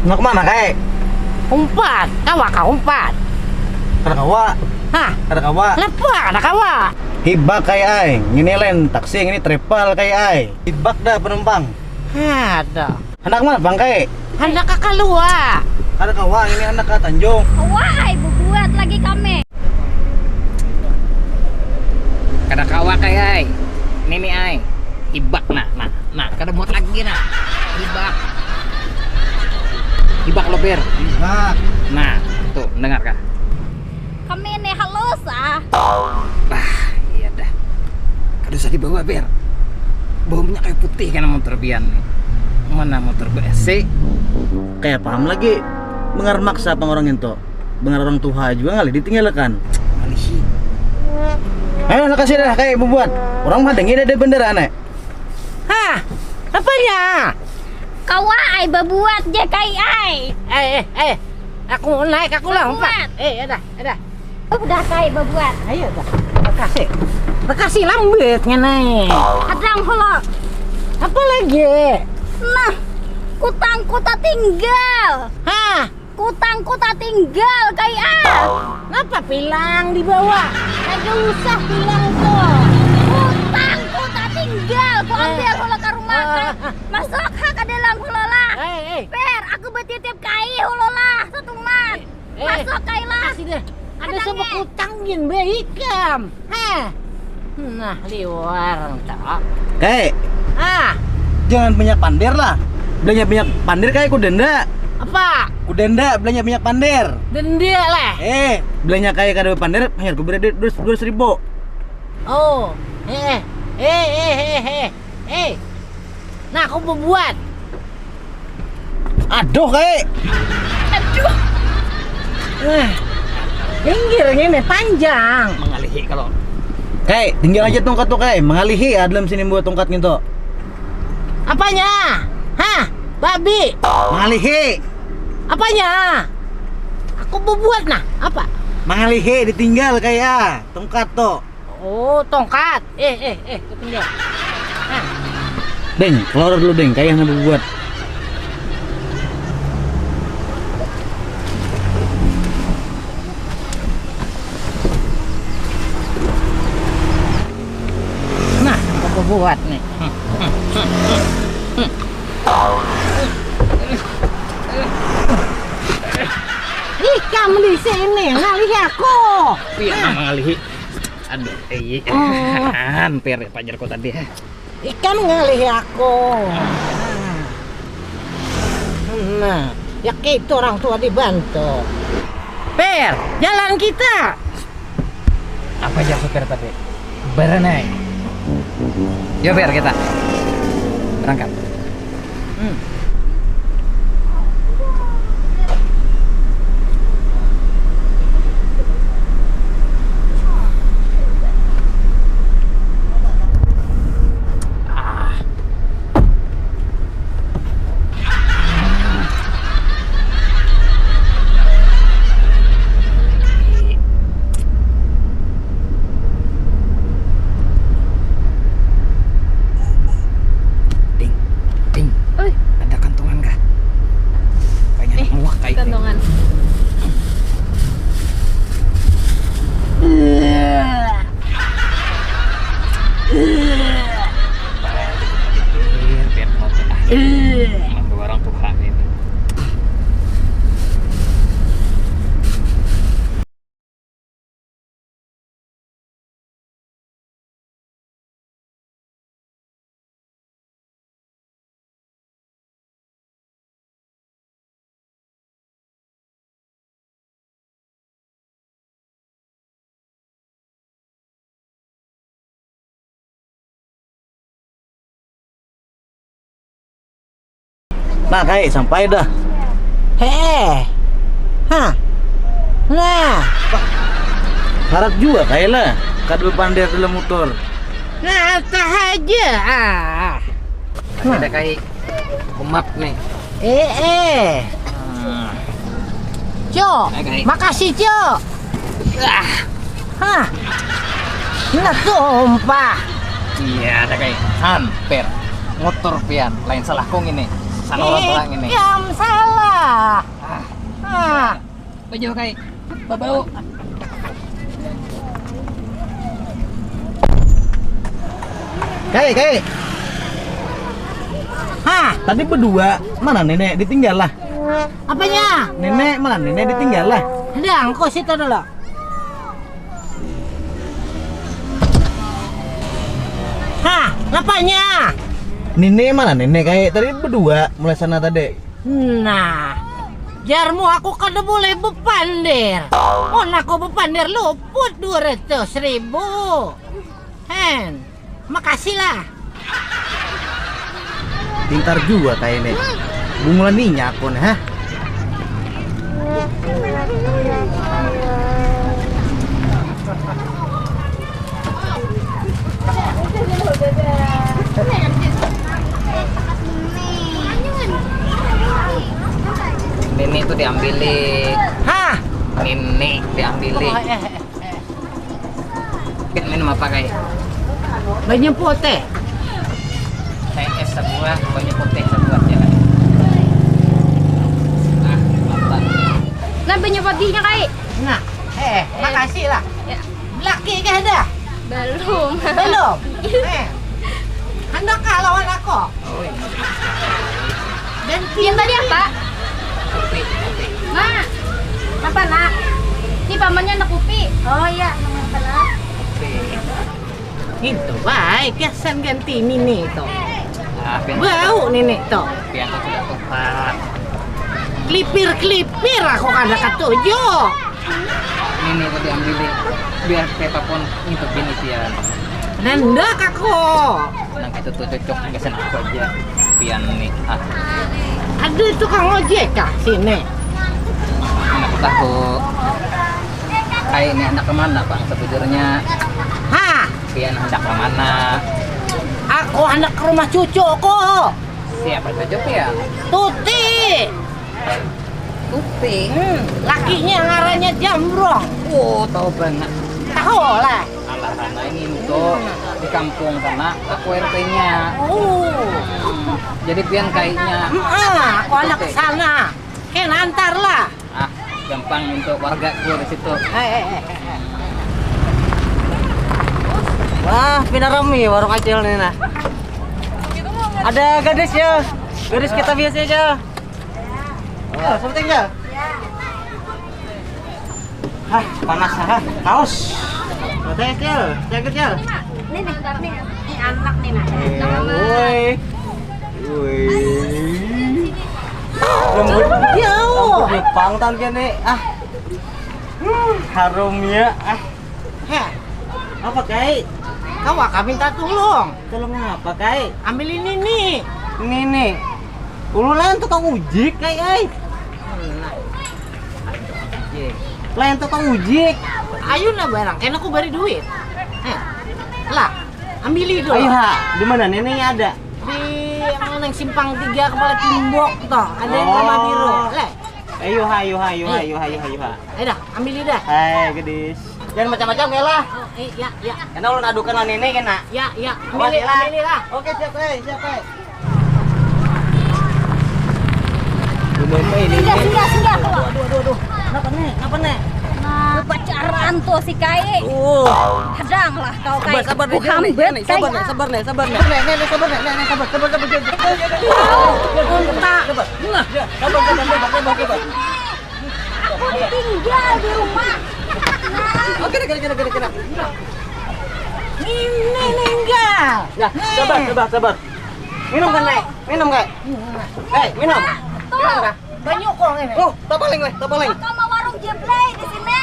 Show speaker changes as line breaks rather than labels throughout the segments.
Mau kemana kay?
Umpat, kawa ka umpat.
Kada kawa.
Hah?
Kada kawa.
Lepa ada kawa.
Hibak kay ay. Ngini lain taksi ini travel kay ay. Hibak dah penumpang.
Ada.
Hendak mana bang kay?
Hendak ka keluar.
Kada kawa ini hendak ke Tanjung.
Wahai buat lagi kami.
Kada kawa kay ay. Nini ay. Hibak nah. Kada muat lagi nah. Hibak lo ber.
Hibak.
Nah, tuh dengar kah?
Kami ini halus ah.
Iya dah. Kada usah dibawa ber. Bawa minyak kayu putih kan motor pian. Mana motor BSC?
Kayak paham lagi. Bengar maksa orang itu. Bengar orang tua juga ngali ditinggalkan.
Malih.
Ayo lah kasih dah kayak buat. Orang mah dengi ada bendera aneh.
Hah? Apanya?
Kawa ai babuat je kai ai.
Aku naik aku lah umpat. Ada.
Udah kai babuat.
Ayo dah. Makasih. Makasih lambetnya naik.
Adang holo.
Apa lagi?
Nah, kutangku tak tinggal.
Hah?
Kutangku tak tinggal kai ah.
Kenapa bilang dibawa? Kagak usah bilang tuh.
Kutangku tak tinggal. Ku ambil holo ke rumah kai. Masuk ha ke dalam holo lah. Per, aku bertitip kai holo lah satu mat. Masuk kai lah.
Kasih deh. Ada sama kutangin beikam. Hah? Nah, liwar tak.
Kayak jangan banyak pandir lah. Belanja banyak pandir kayak ku denda.
Apa?
Ku denda belanja banyak pandir.
Denda lah.
Belanja kayak kada pandir, bayar ku beri 200.000.
Oh. Nah, aku mau buat.
Aduh kayak.
Aduh.
Pinggirnya ini panjang.
Mengalihi kalau
Kayak tinggal aja tongkat tuh kayak mengalihi dalam sini buat tongkat gitu.
Apanya? Hah? Babi.
Mengalihi.
Apanya? Aku mau buat nah. Apa?
Mengalihi ditinggal kayak tongkat tuh.
Oh, tongkat. Ketinggal. Hah?
Deng, keluar dulu deng, kayak yang buat.
Nah, aku buat nih. Ih, kamu di sini ngalih aku.
pian mengalihi. Aduh, hampir pajar kau tadi.
Ikan ngalih aku. Nah, ya gitu orang tua dibantu. Per, jalan kita.
Apa aja supir tadi? Berenai. Yuk biar kita berangkat. Ada kantongan kah? Kayaknya muak kayak
Kantongan.
biar mau ke akhir. Emang orang Tuhan ini.
Nah kayak sampai dah.
Hah? Nah,
Harap juga kayak lah. Kado pandir dalam motor.
nah tah aja.
Ada kayak umat nih.
Cok,
Oke.
makasih Cok. Hah? Nah tumpah.
Iya, ada kayak hampir motor pian. Lain salah kong ini. Salah orang ini.
Yang salah.
Baju kai. Babau.
Kai.
Hah,
Tadi berdua, mana nenek ditinggal lah?
apanya?
Nenek mana nenek ditinggal lah?
Ada engkau situ dulu. Hah, apanya?
Nenek mana nenek kayak tadi berdua mulai sana tadi.
Nah, jarmu aku kada boleh bepandir. Oh, aku bepandir luput 200.000. Hen, makasihlah.
Pintar juga kayak ini. Bungulan ninya aku nih, hah?
Nini tuh diambilin.
Hah?
Nini diambilin. Kita minum apa kai?
Banyak putih.
Saya es sebuah, banyak putih sebuah ya. Nah, mantap.
Nah, banyak patinya kai.
Nah, makasih lah.
Ya.
Laki kah ada?
Belum.
Belum. Hendak lawan aku.
Oh, iya.
Dan
Yang tadi apa?
Kopi.
Nak. Apa nak? Ini pamannya anak kopi. Oh iya, apa nak?
Kopi.
itu baik ya sen ganti nini itu.
Nah,
Bau nini tuh.
pian tuh sudah tepat.
Klipir aku kada katuju.
Nini tuh diambilin. Biar Pepa pun itu bini pian.
Nendak aku.
Nah, itu tuh cocok gesen aku aja. Pian nih.
Aduh itu kang ojek kah sini.
Aku tahu. Kayak ini hendak kemana bang sebetulnya?
Hah,
Pian hendak kemana?
aku hendak ke rumah cucuku.
Siapa cocok pian?
Tuti.
Tuti.
Lakinya ngarannya Jambrong.
Oh, tahu banget.
Tahu lah.
Alah, karena ini untuk di kampung sana aku RT-nya.
Oh.
Jadi pian kayaknya
Aku anak ke sana. Ken antar lah.
gampang untuk wargaku di situ.
Wah, pindah rame warung Acil nih nah. Ada gadis ya. Gadis kita biasa aja. Oh, seperti ya. Hah, panas ha. Haus. Oke, Cil. Jaga, Cil.
Nih, anak nih nak.
Woi. Woi. Lembut jauh. Jepang tahun kene. Harumnya.
Heh,
Apa kai?
kau akan minta tolong.
Tolong apa kai?
Ambil ini nih.
Ini nih. Ululan tukang ujik kai. Lain tukang ujik.
Ayo na barang, kan aku beri duit. Lah, ambil itu.
Ayo ha, di mana neneknya ada?
Di yang simpang 3 kepala timbok toh, ada yang sama biru. Leh,
Ayo ha.
ayo dah, ambil dah.
Hai gadis. Jangan macam-macam ya lah.
Oh, ya.
Karena ulun adukan lah nenek kena.
Ya,
Awas ya lah.
ambil lah.
Oke siap.
Singgah.
Aduh. Kenapa nih?
Nah, pacaran tuh si Kai. Hadang lah kau Kai.
Sabar nih.
Sabar nih.
Nenek, sabar nih. Sabar.
Aku ditinggal di rumah.
Oke, kena.
Ini ninggal.
Ya, sabar. Minum kan, Nek? Minum, Kak? Minum.
Tuh,
Banyak kok ini.
Oh, tapaling.
sama warung jeblay di sini.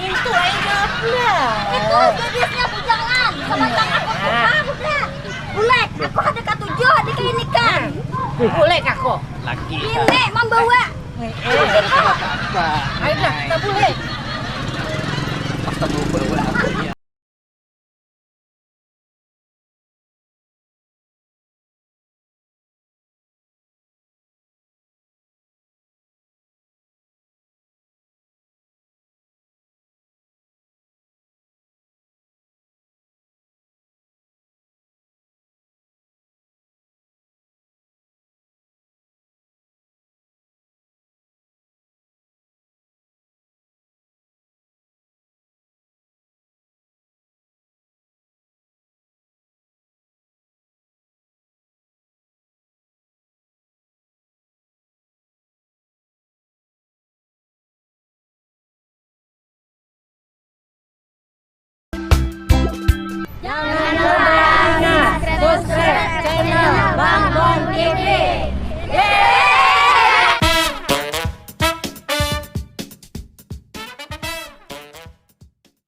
Itu aja lah.
Itu gadisnya bujangan. Sama tangan aku bukan. Bulek, aku ada katujuh adik ini kan.
Boleh aku.
Lagi.
Ini membawa.
Apa?
Ayo dah, tak boleh.
Astagfirullah.
ini